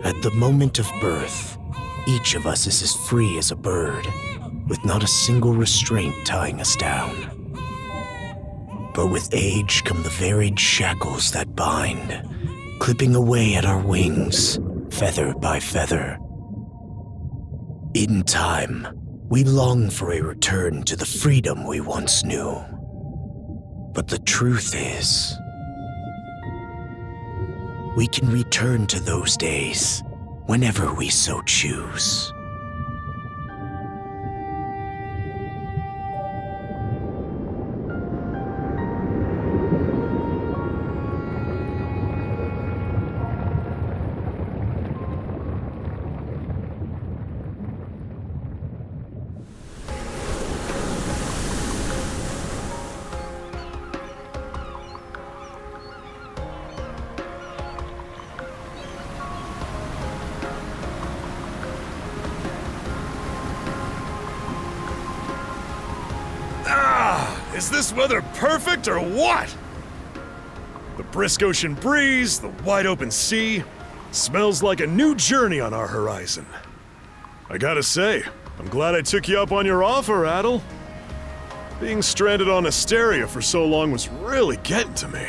At the moment of birth, each of us is as free as a bird, with not a single restraint tying us down. But with age come the varied shackles that bind, clipping away at our wings, feather by feather. In time, we long for a return to the freedom we once knew. But the truth is, we can return to those days whenever we so choose. Is this weather perfect or what? The brisk ocean breeze, the wide open sea, smells like a new journey on our horizon. I gotta say, I'm glad I took you up on your offer, Adel. Being stranded on Asteria for so long was really getting to me.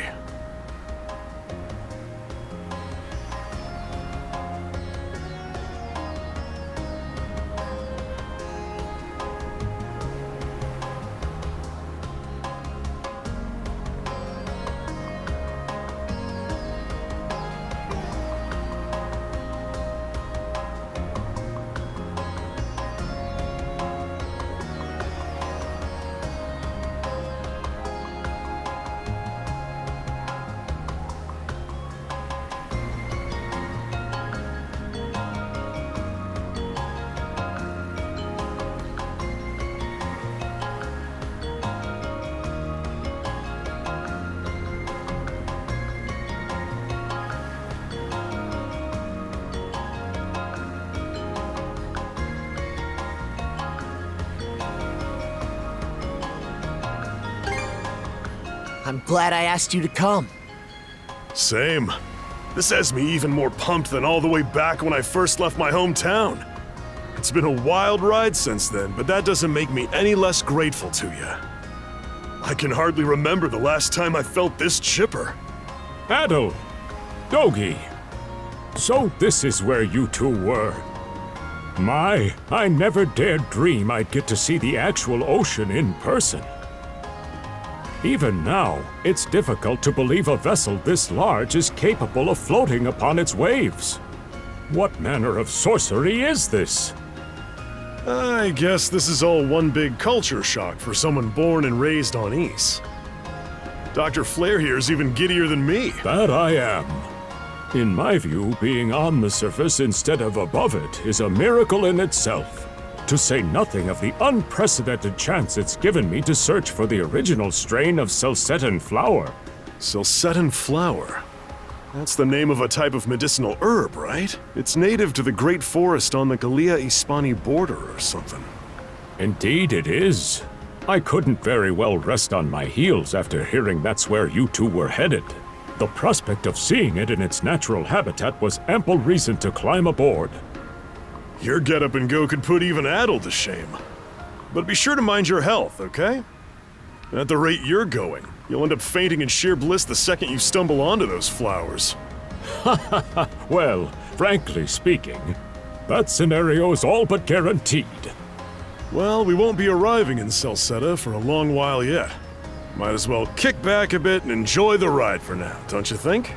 I'm glad I asked you to come. Same. This has me even more pumped than all the way back when I first left my hometown. It's been a wild ride since then, but that doesn't make me any less grateful to you. I can hardly remember the last time I felt this chipper. Adel! Dogi! So this is where you two were. My, I never dared dream I'd get to see the actual ocean in person. Even now, it's difficult to believe a vessel this large is capable of floating upon its waves. What manner of sorcery is this? I guess this is all one big culture shock for someone born and raised on Ys. Dr. Flair here is even giddier than me. That I am. In my view, being on the surface instead of above it is a miracle in itself. To say nothing of the unprecedented chance it's given me to search for the original strain of Celcetan flower. Celcetan flower? That's the name of a type of medicinal herb, right? It's native to the Great Forest on the Gallia-Hispani border or something. Indeed it is. I couldn't very well rest on my heels after hearing that's where you two were headed. The prospect of seeing it in its natural habitat was ample reason to climb aboard. Your get-up and go could put even Adel to shame. But be sure to mind your health, okay? At the rate you're going, you'll end up fainting in sheer bliss the second you stumble onto those flowers. Well, frankly speaking, that scenario's all but guaranteed. Well, we won't be arriving in Celceta for a long while yet. Might as well kick back a bit and enjoy the ride for now, don't you think?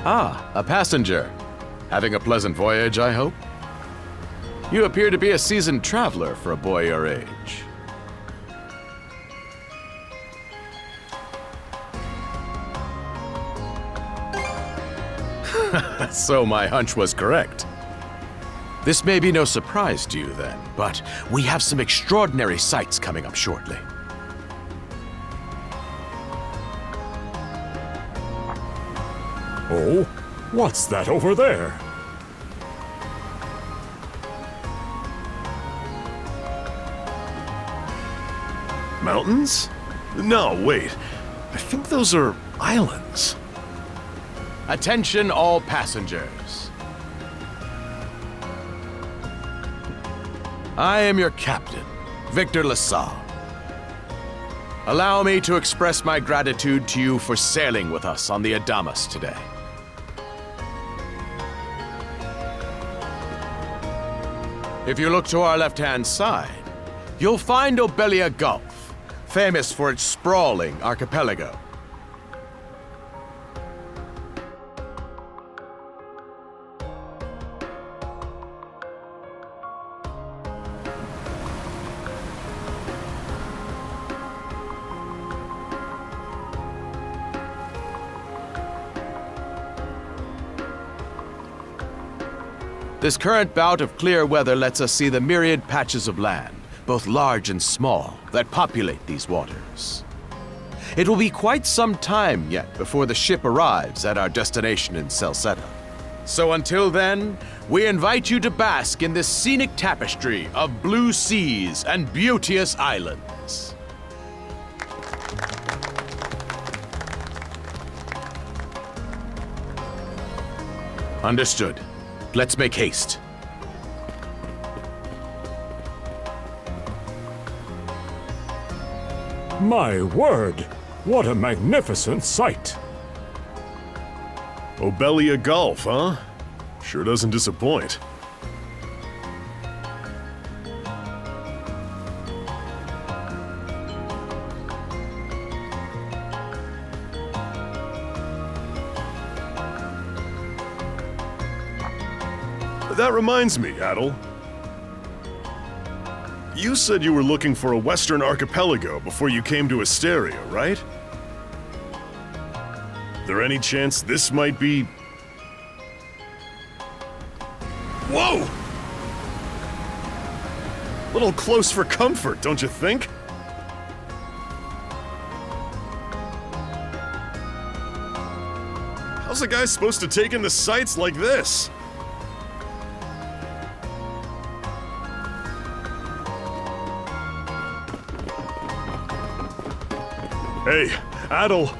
Ah, a passenger. Having a pleasant voyage, I hope? You appear to be a seasoned traveler for a boy your age. So my hunch was correct. This may be no surprise to you then, but we have some extraordinary sights coming up shortly. Oh, what's that over there? Mountains? No, wait. I think those are islands. Attention all passengers. I am your captain, Victor LaSalle. Allow me to express my gratitude to you for sailing with us on the Adamas today. If you look to our left-hand side, you'll find Obelia Gulf, famous for its sprawling archipelago. This current bout of clear weather lets us see the myriad patches of land, both large and small, that populate these waters. It will be quite some time yet before the ship arrives at our destination in Celceta. So until then, we invite you to bask in this scenic tapestry of blue seas and beauteous islands. Understood. Let's make haste. My word, what a magnificent sight! Obelia Gulf, huh? Sure doesn't disappoint. That reminds me, Adel. You said you were looking for a Western archipelago before you came to Asteria, right? There any chance this might be... Whoa! Little close for comfort, don't you think? How's a guy supposed to take in the sights like this? Hey, Adel!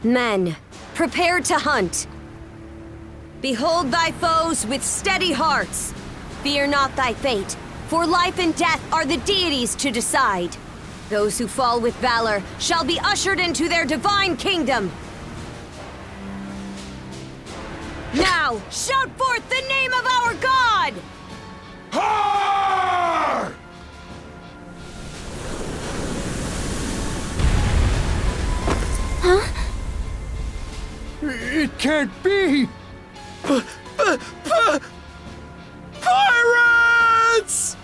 Men, prepare to hunt. Behold thy foes with steady hearts. Fear not thy fate, for life and death are the deities to decide. Those who fall with valor shall be ushered into their divine kingdom. Now, shout forth the name of our God! Har! It can't be! Pirates!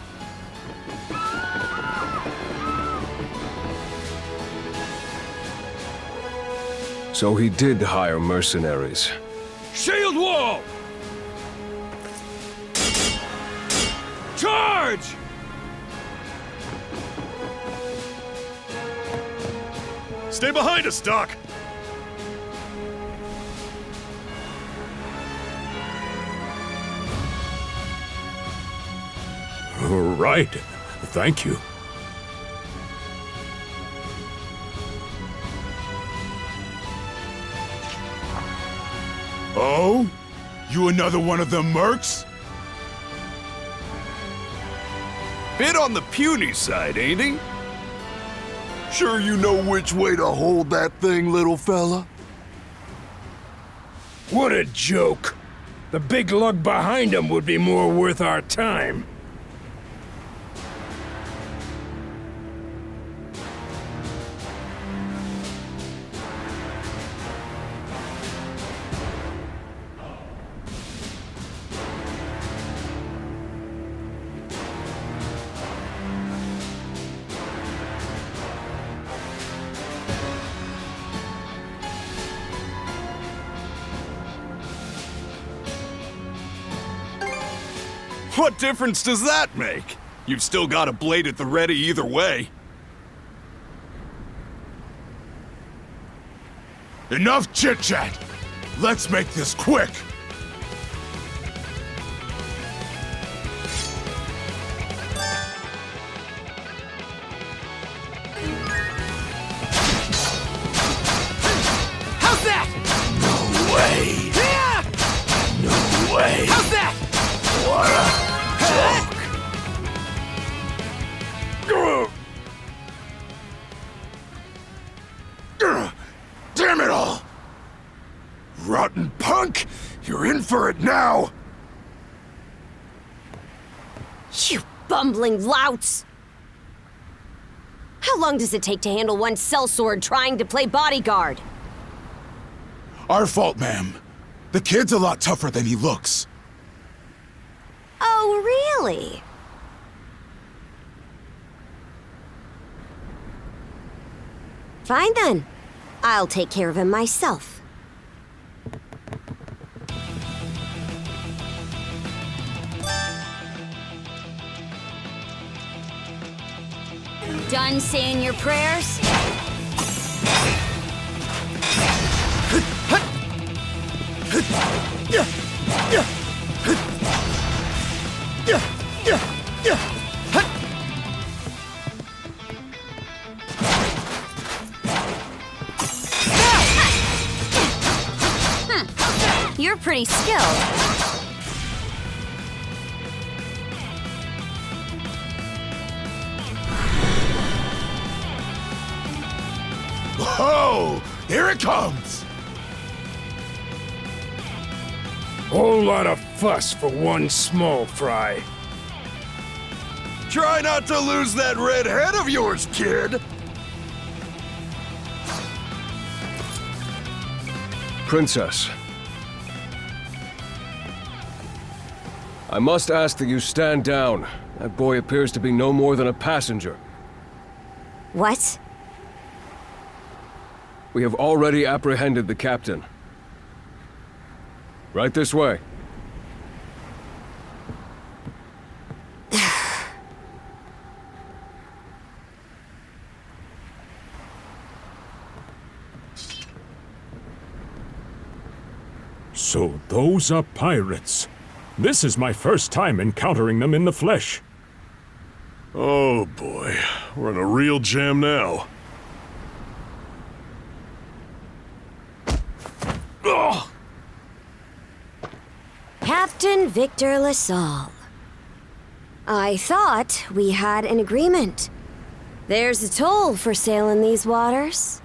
So he did hire mercenaries. Shield wall! Charge! Stay behind us, Doc! Right. Thank you. Oh? You another one of them mercs? Bit on the puny side, ain't he? Sure you know which way to hold that thing, little fella? What a joke. The big lug behind him would be more worth our time. What difference does that make? You've still got a blade at the ready either way. Enough chit-chat! Let's make this quick! How's that? No way! No way! How's that? What a joke! Damn it all! Rotten punk! You're in for it now! You bumbling louts! How long does it take to handle one sellsword trying to play bodyguard? Our fault, ma'am. The kid's a lot tougher than he looks. Oh, really? Fine then. I'll take care of him myself. Done saying your prayers? You're pretty skilled. Whoa! Here it comes! Whole lot of fuss for one small fry. Try not to lose that red head of yours, kid! Princess. I must ask that you stand down. That boy appears to be no more than a passenger. What? We have already apprehended the captain. Right this way. So those are pirates. This is my first time encountering them in the flesh. Oh boy, we're in a real jam now. Ugh. Captain Victor LaSalle. I thought we had an agreement. There's a toll for sailing these waters.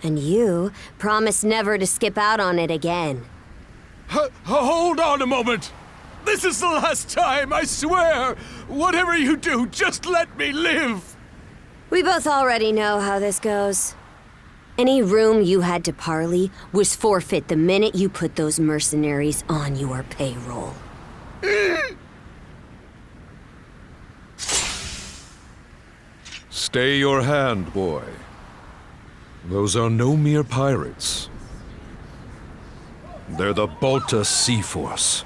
And you promised never to skip out on it again. Hold on a moment! This is the last time, I swear! Whatever you do, just let me live! We both already know how this goes. Any room you had to parley was forfeit the minute you put those mercenaries on your payroll. Stay your hand, boy. Those are no mere pirates. They're the Balta Sea Force.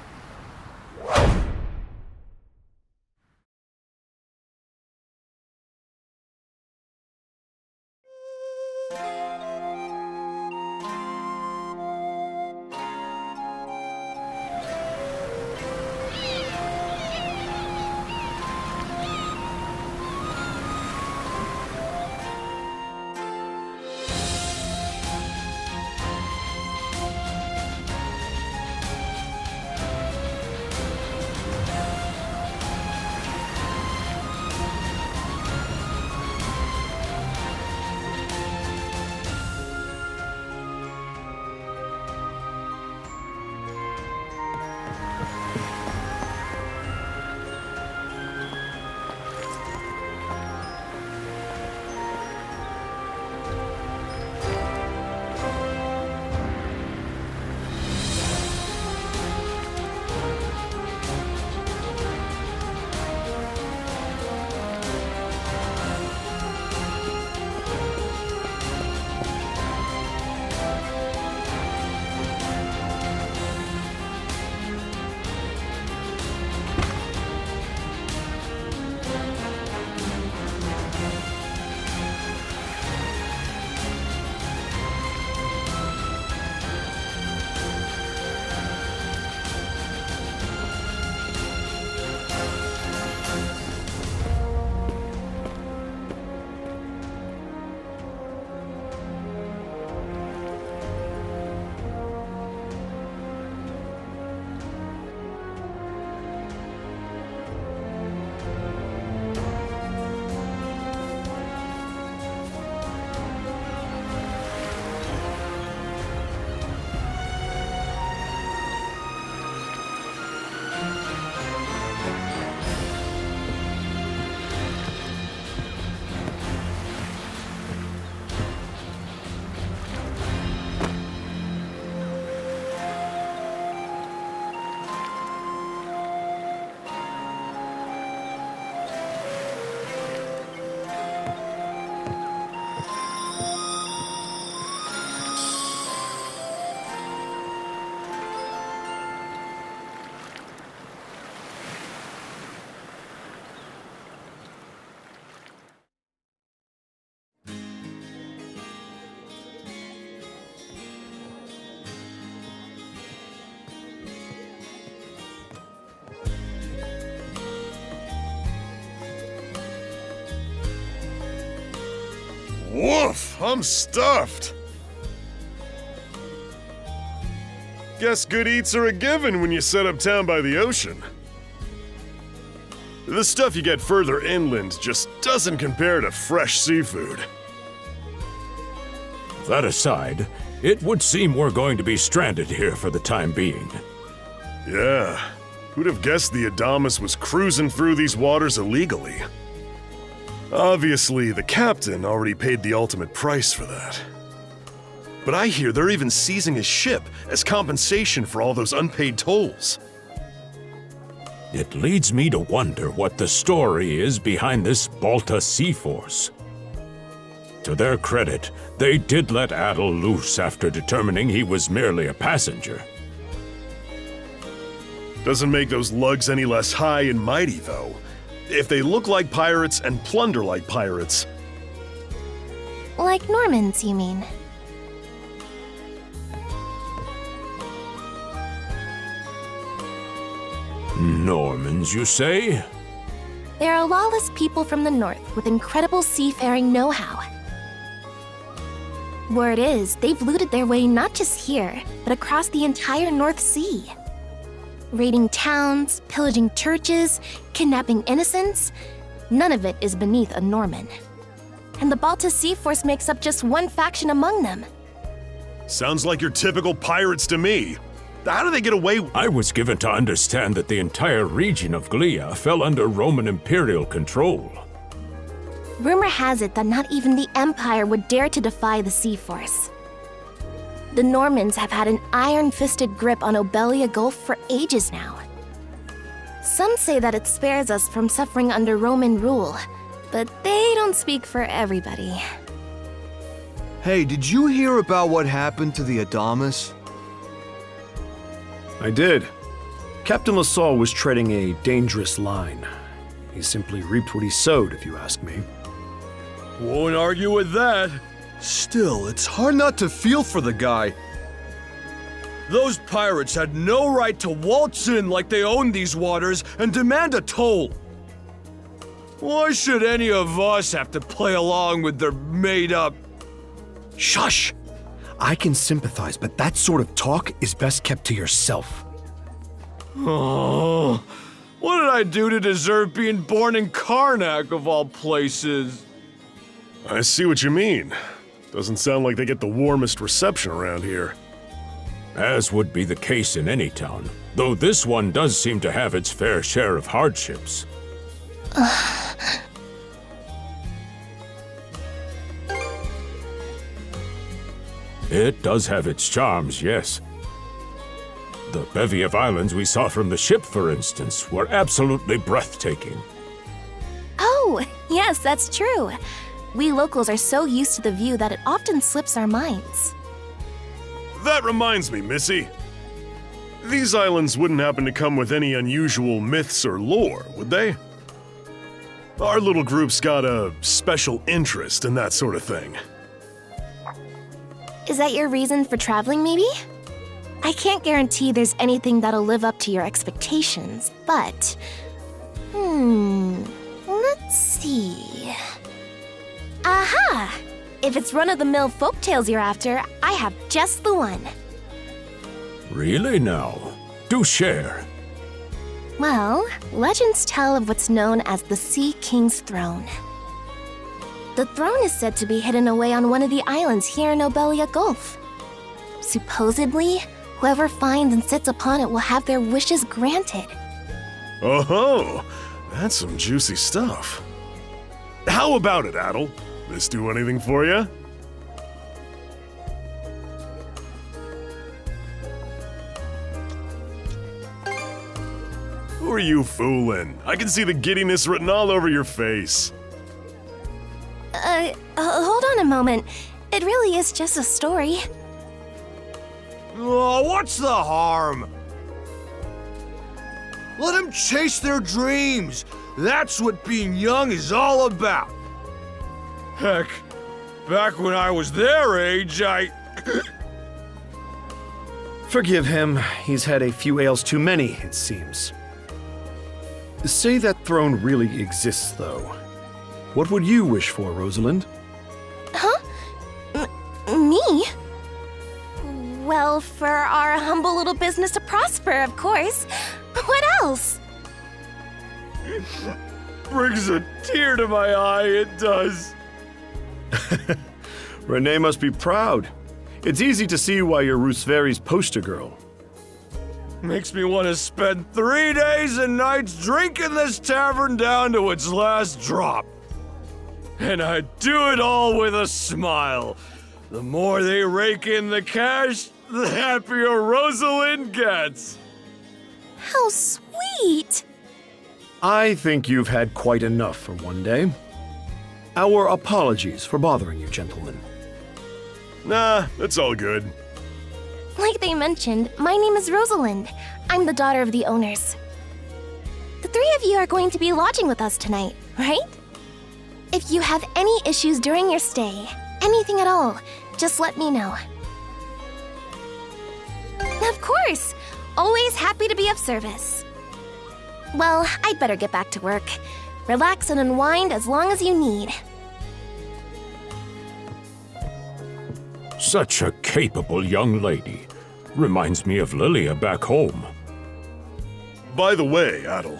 Woof! I'm stuffed! Guess good eats are a given when you set up town by the ocean. The stuff you get further inland just doesn't compare to fresh seafood. That aside, it would seem we're going to be stranded here for the time being. Yeah, who'd have guessed the Adamus was cruising through these waters illegally? Obviously, the captain already paid the ultimate price for that. But I hear they're even seizing his ship as compensation for all those unpaid tolls. It leads me to wonder what the story is behind this Balta Sea Force. To their credit, they did let Adel loose after determining he was merely a passenger. Doesn't make those lugs any less high and mighty, though. If they look like pirates and plunder like pirates. Like Normans, you mean? Normans, you say? They're a lawless people from the north with incredible seafaring know-how. Word is, they've looted their way not just here, but across the entire North Sea. Raiding towns, pillaging churches, kidnapping innocents, none of it is beneath a Norman. And the Balta Sea Force makes up just one faction among them. Sounds like your typical pirates to me. How do they get away? I was given to understand that the entire region of Glia fell under Roman imperial control. Rumor has it that not even the Empire would dare to defy the Sea Force. The Normans have had an iron-fisted grip on Obelia Gulf for ages now. Some say that it spares us from suffering under Roman rule, but they don't speak for everybody. Hey, did you hear about what happened to the Adamus? I did. Captain LaSalle was treading a dangerous line. He simply reaped what he sowed, if you ask me. Won't argue with that. Still, it's hard not to feel for the guy. Those pirates had no right to waltz in like they owned these waters and demand a toll. Why should any of us have to play along with their made-up... Shush! I can sympathize, but that sort of talk is best kept to yourself. Oh, what did I do to deserve being born in Karnak, of all places? I see what you mean. Doesn't sound like they get the warmest reception around here. As would be the case in any town, though this one does seem to have its fair share of hardships. It does have its charms, yes. The bevy of islands we saw from the ship, for instance, were absolutely breathtaking. Oh, yes, that's true. We locals are so used to the view that it often slips our minds. That reminds me, Missy. These islands wouldn't happen to come with any unusual myths or lore, would they? Our little group's got a special interest in that sort of thing. Is that your reason for traveling, maybe? I can't guarantee there's anything that'll live up to your expectations, but... let's see... Aha! If it's run-of-the-mill folktales you're after, I have just the one. Really now? Do share. Well, legends tell of what's known as the Sea King's Throne. The throne is said to be hidden away on one of the islands here in Obelia Gulf. Supposedly, whoever finds and sits upon it will have their wishes granted. Oh-ho! That's some juicy stuff. How about it, Adel? This do anything for you? Who are you fooling? I can see the giddiness written all over your face. Hold on a moment. It really is just a story. Oh, what's the harm? Let them chase their dreams. That's what being young is all about. Heck, back when I was their age, Forgive him. He's had a few ales too many, it seems. Say that throne really exists, though. What would you wish for, Rosalind? Huh? Me? Well, for our humble little business to prosper, of course. What else? brings a tear to my eye, it does. Renee must be proud. It's easy to see why you're Rooseveri's poster girl. Makes me want to spend 3 days and nights drinking this tavern down to its last drop. And I do it all with a smile. The more they rake in the cash, the happier Rosalind gets. How sweet! I think you've had quite enough for one day. Our apologies for bothering you, gentlemen. Nah, it's all good. Like they mentioned, my name is Rosalind. I'm the daughter of the owners. The three of you are going to be lodging with us tonight, right? If you have any issues during your stay, anything at all, just let me know. Of course! Always happy to be of service. Well, I'd better get back to work. Relax and unwind as long as you need. Such a capable young lady. Reminds me of Lilia back home. By the way, Adel,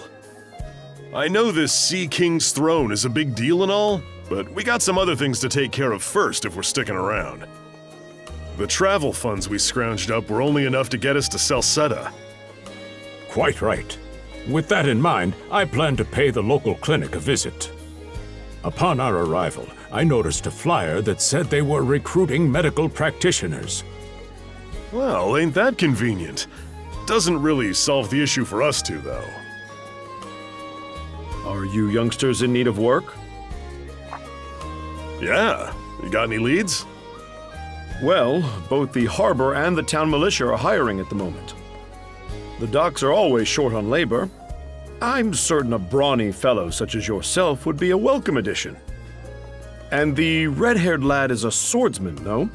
I know this Sea King's throne is a big deal and all, but we got some other things to take care of first if we're sticking around. The travel funds we scrounged up were only enough to get us to Salsetta. Quite right. With that in mind, I plan to pay the local clinic a visit. Upon our arrival, I noticed a flyer that said they were recruiting medical practitioners. Well, ain't that convenient? Doesn't really solve the issue for us two, though. Are you youngsters in need of work? Yeah. You got any leads? Well, both the harbor and the town militia are hiring at the moment. The docks are always short on labor. I'm certain a brawny fellow such as yourself would be a welcome addition. And the red-haired lad is a swordsman, no?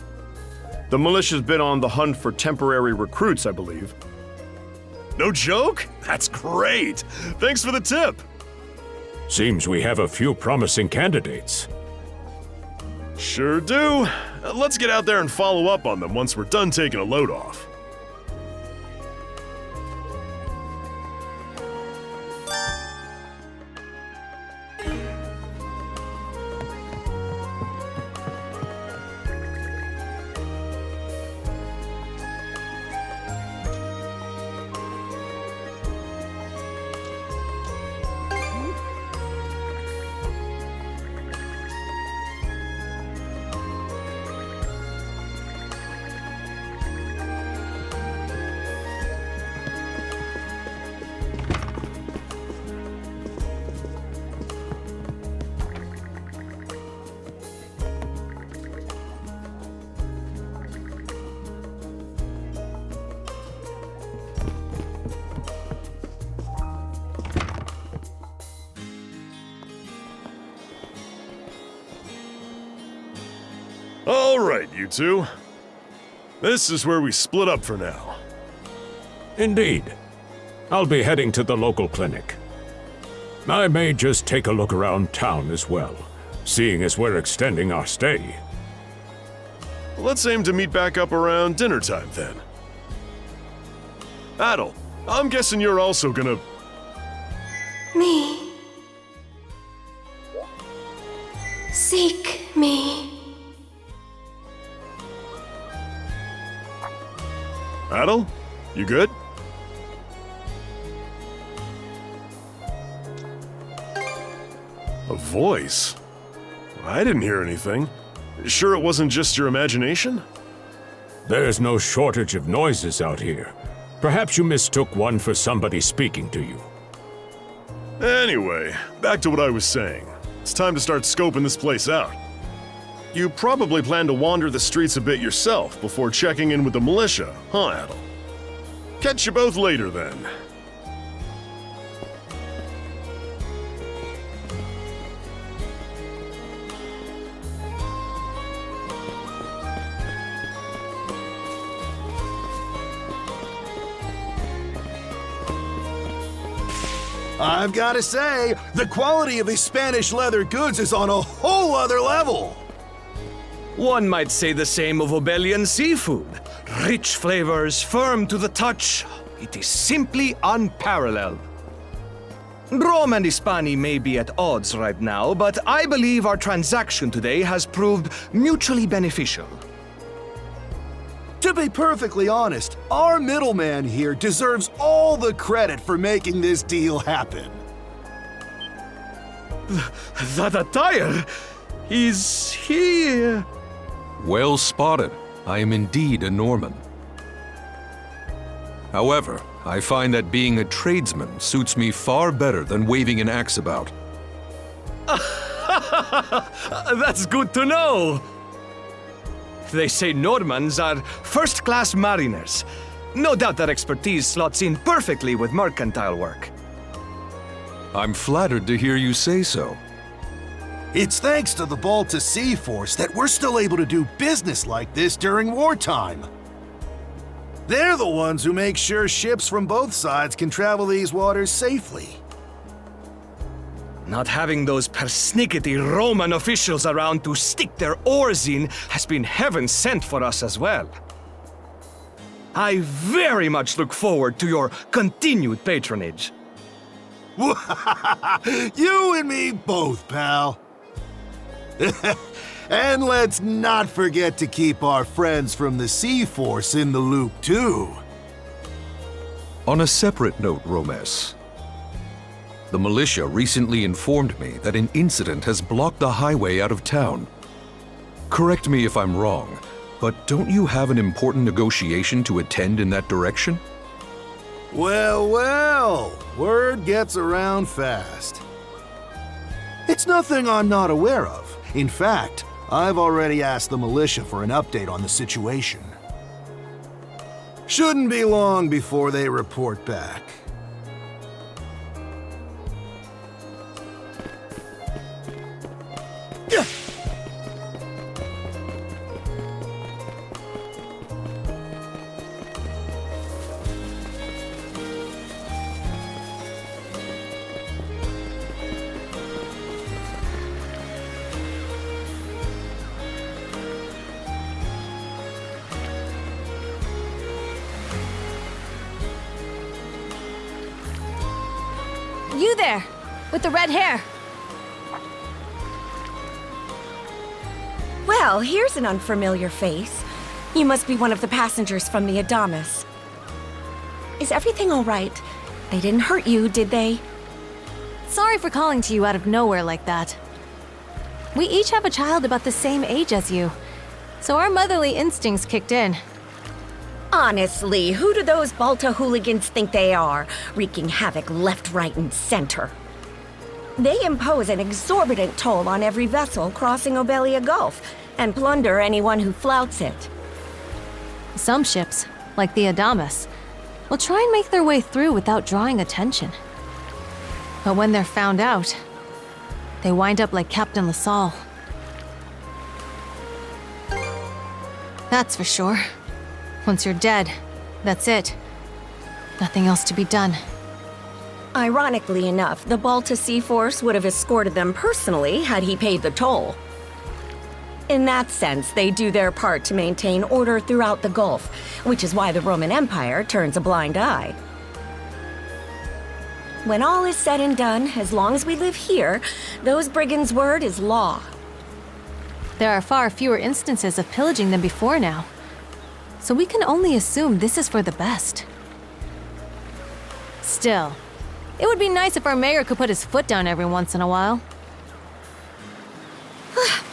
The militia's been on the hunt for temporary recruits, I believe. No joke? That's great! Thanks for the tip! Seems we have a few promising candidates. Sure do. Let's get out there and follow up on them once we're done taking a load off. All right, you two. This is where we split up for now. Indeed. I'll be heading to the local clinic. I may just take a look around town as well, seeing as we're extending our stay. Let's aim to meet back up around dinner time then. Adel, I'm guessing you're also gonna... Me. Seek me. Adel? You good? A voice? I didn't hear anything. Sure it wasn't just your imagination? There's no shortage of noises out here. Perhaps you mistook one for somebody speaking to you. Anyway, back to what I was saying. It's time to start scoping this place out. You probably plan to wander the streets a bit yourself before checking in with the militia, huh, Adel? Catch you both later, then. I've got to say, the quality of his Spanish leather goods is on a whole other level. One might say the same of Obelian seafood. Rich flavors, firm to the touch. It is simply unparalleled. Rome and Hispani may be at odds right now, but I believe our transaction today has proved mutually beneficial. To be perfectly honest, our middleman here deserves all the credit for making this deal happen. That attire is here. Well spotted. I am indeed a Norman. However, I find that being a tradesman suits me far better than waving an axe about. That's good to know. They say Normans are first-class mariners. No doubt that expertise slots in perfectly with mercantile work. I'm flattered to hear you say so. It's thanks to the Balta Sea Force that we're still able to do business like this during wartime. They're the ones who make sure ships from both sides can travel these waters safely. Not having those persnickety Roman officials around to stick their oars in has been heaven sent for us as well. I very much look forward to your continued patronage. You and me both, pal. And let's not forget to keep our friends from the Sea Force in the loop, too. On a separate note, Romes, the militia recently informed me that an incident has blocked the highway out of town. Correct me if I'm wrong, but don't you have an important negotiation to attend in that direction? Well, well, word gets around fast. It's nothing I'm not aware of. In fact, I've already asked the militia for an update on the situation. Shouldn't be long before they report back. You there, with the red hair. Well, here's an unfamiliar face. You must be one of the passengers from the Adamas. Is everything all right? They didn't hurt you, did they? Sorry for calling to you out of nowhere like that. We each have a child about the same age as you, so our motherly instincts kicked in. Honestly, who do those Balta hooligans think they are, wreaking havoc left, right, and center? They impose an exorbitant toll on every vessel crossing Obelia Gulf, and plunder anyone who flouts it. Some ships, like the Adamas, will try and make their way through without drawing attention. But when they're found out, they wind up like Captain LaSalle. That's for sure. Once you're dead, that's it. Nothing else to be done. Ironically enough, the Balta Sea Force would have escorted them personally had he paid the toll. In that sense, they do their part to maintain order throughout the Gulf, which is why the Roman Empire turns a blind eye. When all is said and done, as long as we live here, those brigands' word is law. There are far fewer instances of pillaging than before now, so we can only assume this is for the best. Still, it would be nice if our mayor could put his foot down every once in a while.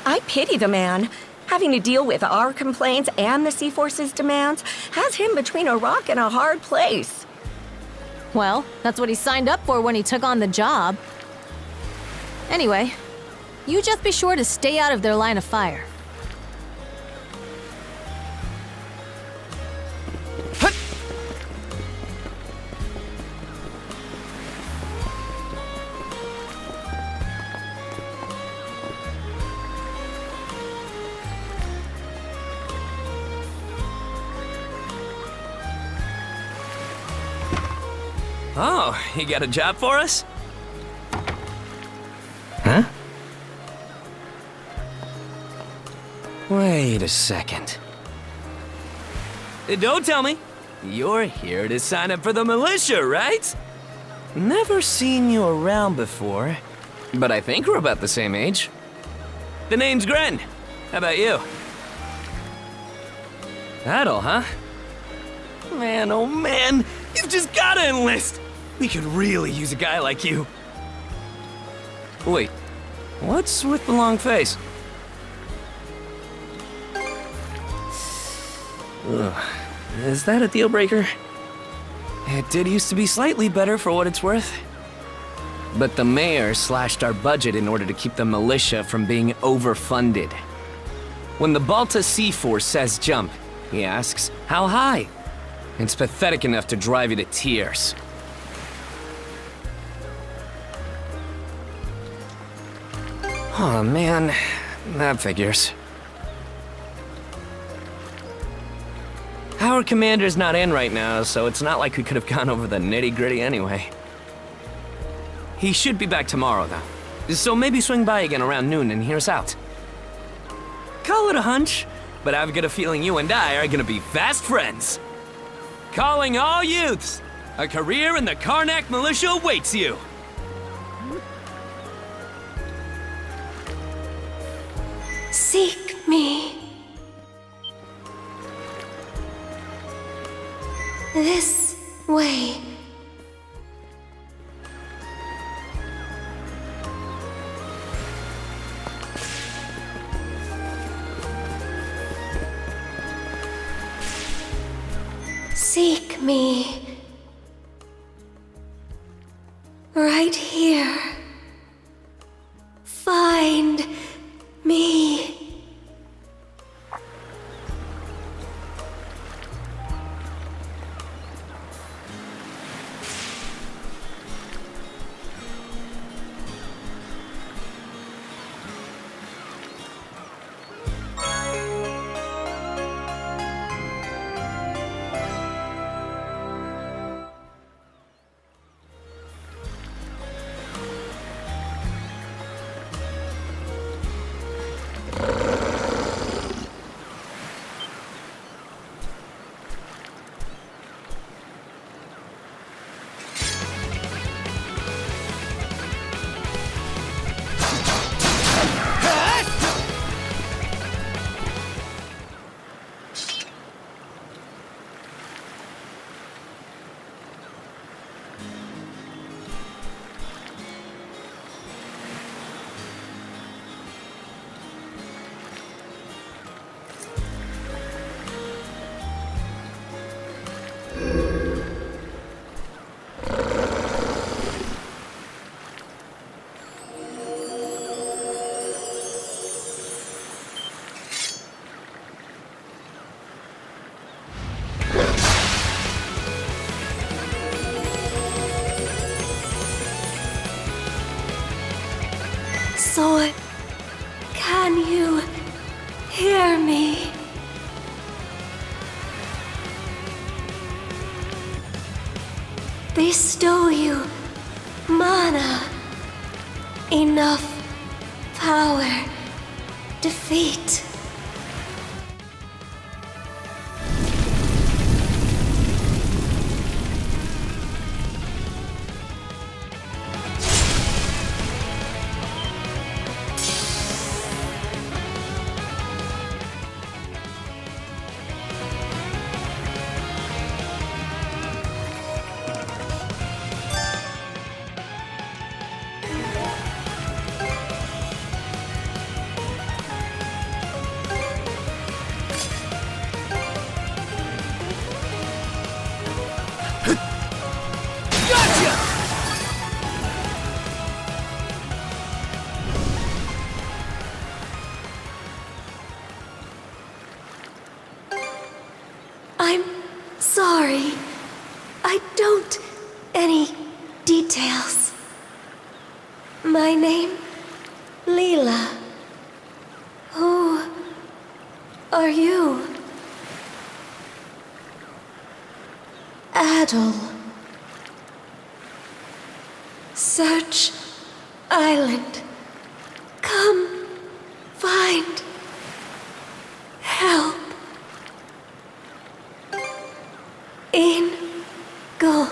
I pity the man. Having to deal with our complaints and the Sea Force's demands has him between a rock and a hard place. Well, that's what he signed up for when he took on the job. Anyway, you just be sure to stay out of their line of fire. Oh, you got a job for us? Huh? Wait a second. Don't tell me. You're here to sign up for the militia, right? Never seen you around before, but I think we're about the same age. The name's Gren. How about you? That all, huh? Man, oh man, you've just gotta enlist. We could really use a guy like you. Wait, what's with the long face? Ugh. Is that a deal breaker? It did used to be slightly better for what it's worth. But the mayor slashed our budget in order to keep the militia from being overfunded. When the Balta Sea Force says jump, he asks, how high? It's pathetic enough to drive you to tears. Oh man, that figures. Our commander's not in right now, so it's not like we could have gone over the nitty-gritty anyway. He should be back tomorrow, though. So maybe swing by again around noon and hear us out. Call it a hunch, but I've got a feeling you and I are gonna be fast friends. Calling all youths! A career in the Karnak militia awaits you! Seek me. This way. Seek me. Right here. Find me. Sword, can you hear me? They stole you mana. Enough power. Defeat. I'm sorry. I don't... any details. My name? Leela. Who are you? Adel. Search Island. Come find help. In go.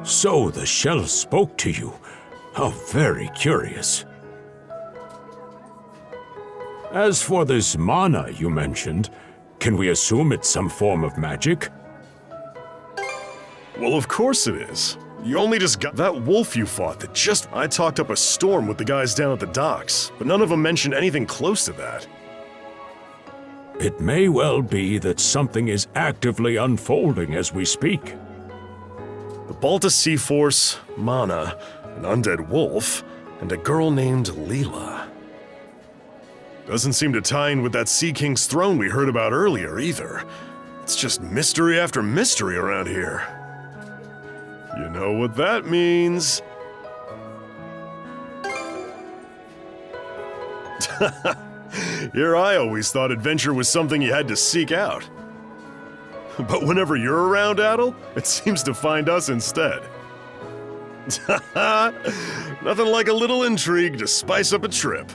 So the shell spoke to you. How very curious. As for this mana you mentioned, can we assume it's some form of magic? Well, of course it is. You only just got that wolf you fought that just... I talked up a storm with the guys down at the docks, but none of them mentioned anything close to that. It may well be that something is actively unfolding as we speak. The Balta Sea Force, Mana, an undead wolf, and a girl named Leela. Doesn't seem to tie in with that Sea King's throne we heard about earlier, either. It's just mystery after mystery around here. You know what that means. Here I always thought adventure was something you had to seek out. But whenever you're around, Adel, it seems to find us instead. Nothing like a little intrigue to spice up a trip.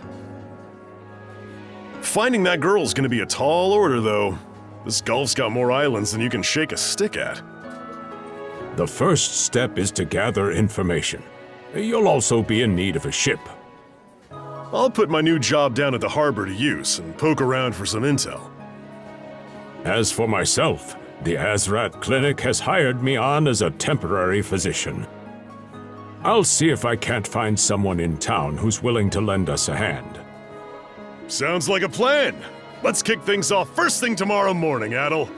Finding that girl's gonna be a tall order, though. This Gulf's got more islands than you can shake a stick at. The first step is to gather information. You'll also be in need of a ship. I'll put my new job down at the harbor to use and poke around for some intel. As for myself, the Azrat Clinic has hired me on as a temporary physician. I'll see if I can't find someone in town who's willing to lend us a hand. Sounds like a plan. Let's kick things off first thing tomorrow morning, Adel.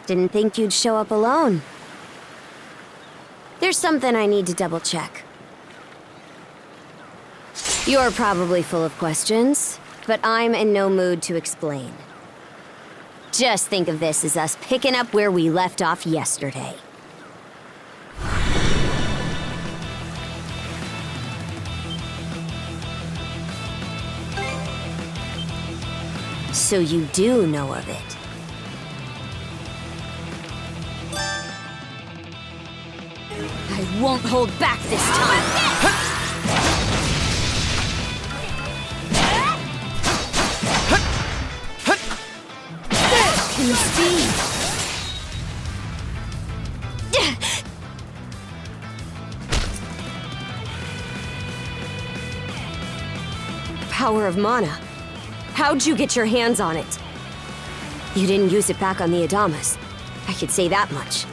Didn't think you'd show up alone. There's something I need to double check. You're probably full of questions, but I'm in no mood to explain. Just think of this as us picking up where we left off yesterday. So you do know of it. I won't hold back this time! Can you see? Power of mana. How'd you get your hands on it? You didn't use it back on the Adamas. I could say that much.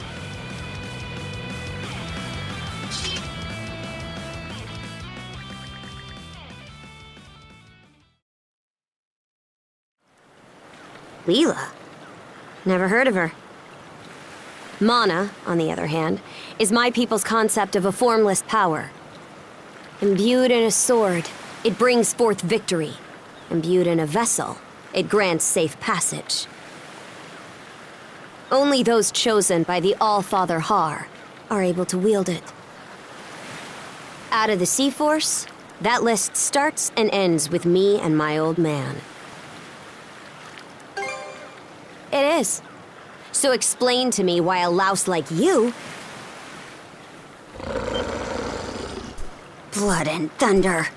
Leela? Never heard of her. Mana, on the other hand, is my people's concept of a formless power. Imbued in a sword, it brings forth victory. Imbued in a vessel, it grants safe passage. Only those chosen by the All-Father Har are able to wield it. Out of the Sea Force, that list starts and ends with me and my old man. It is. So explain to me why a louse like you... Blood and thunder.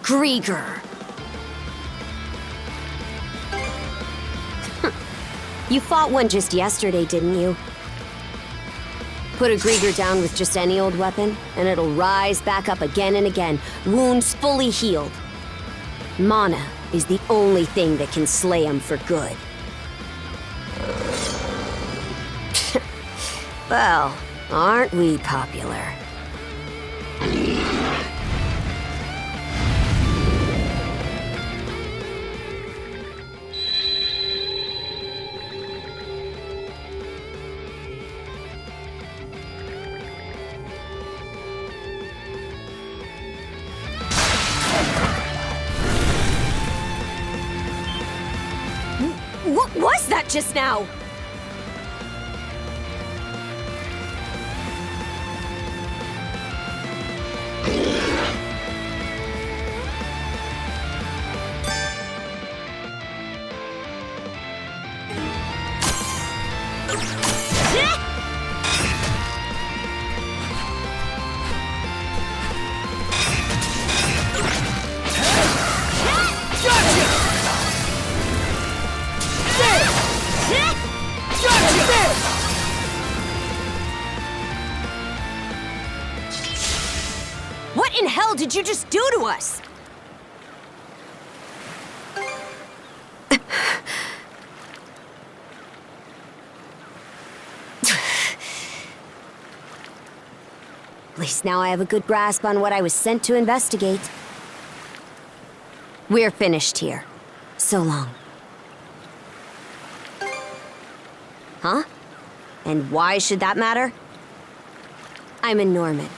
Grieger. You fought one just yesterday, didn't you? Put a Grieger down with just any old weapon, and it'll rise back up again and again, wounds fully healed. Mana is the only thing that can slay him for good. Well, aren't we popular? What was that just now? What in hell did you just do to us? At least now I have a good grasp on what I was sent to investigate. We're finished here. So long. Huh? And why should that matter? I'm a Norman.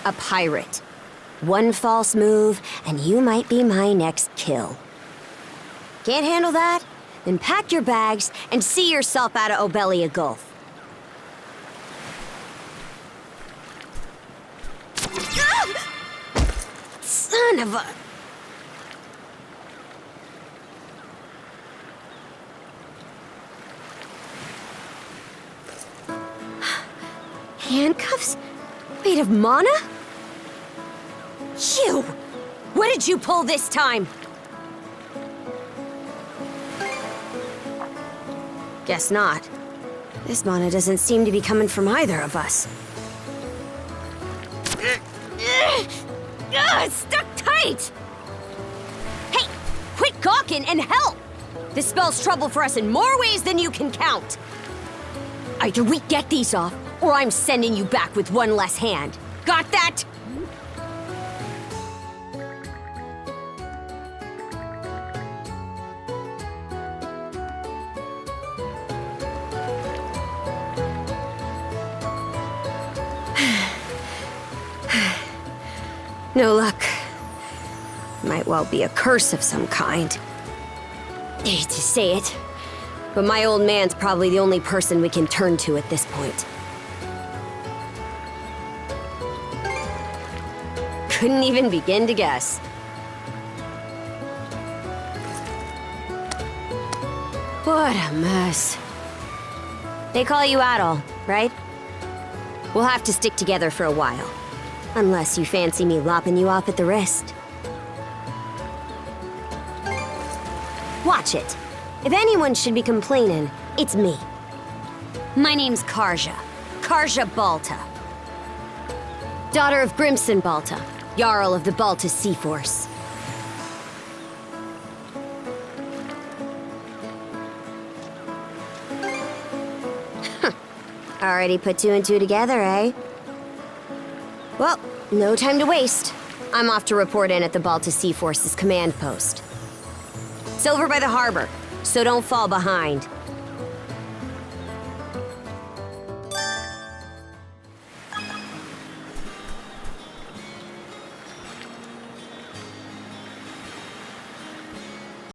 A pirate. One false move, and you might be my next kill. Can't handle that? Then pack your bags and see yourself out of Obelia Gulf. Son of a... Handcuffs? Made of mana? You! What did you pull this time? Guess not. This mana doesn't seem to be coming from either of us. It's stuck tight! Hey, quit gawking and help! This spells trouble for us in more ways than you can count. Either we get these off, or I'm sending you back with one less hand. Got that? No luck. Might well be a curse of some kind. Hate to say it, but my old man's probably the only person we can turn to at this point. Couldn't even begin to guess. What a mess. They call you Adol, right? We'll have to stick together for a while. Unless you fancy me lopping you off at the wrist. Watch it. If anyone should be complaining, it's me. My name's Karja. Karja Balta. Daughter of Grimson Balta, Jarl of the Balta Sea Force. Already put two and two together, eh? Well, no time to waste. I'm off to report in at the Balta Sea Force's command post. Silver by the harbor, so don't fall behind.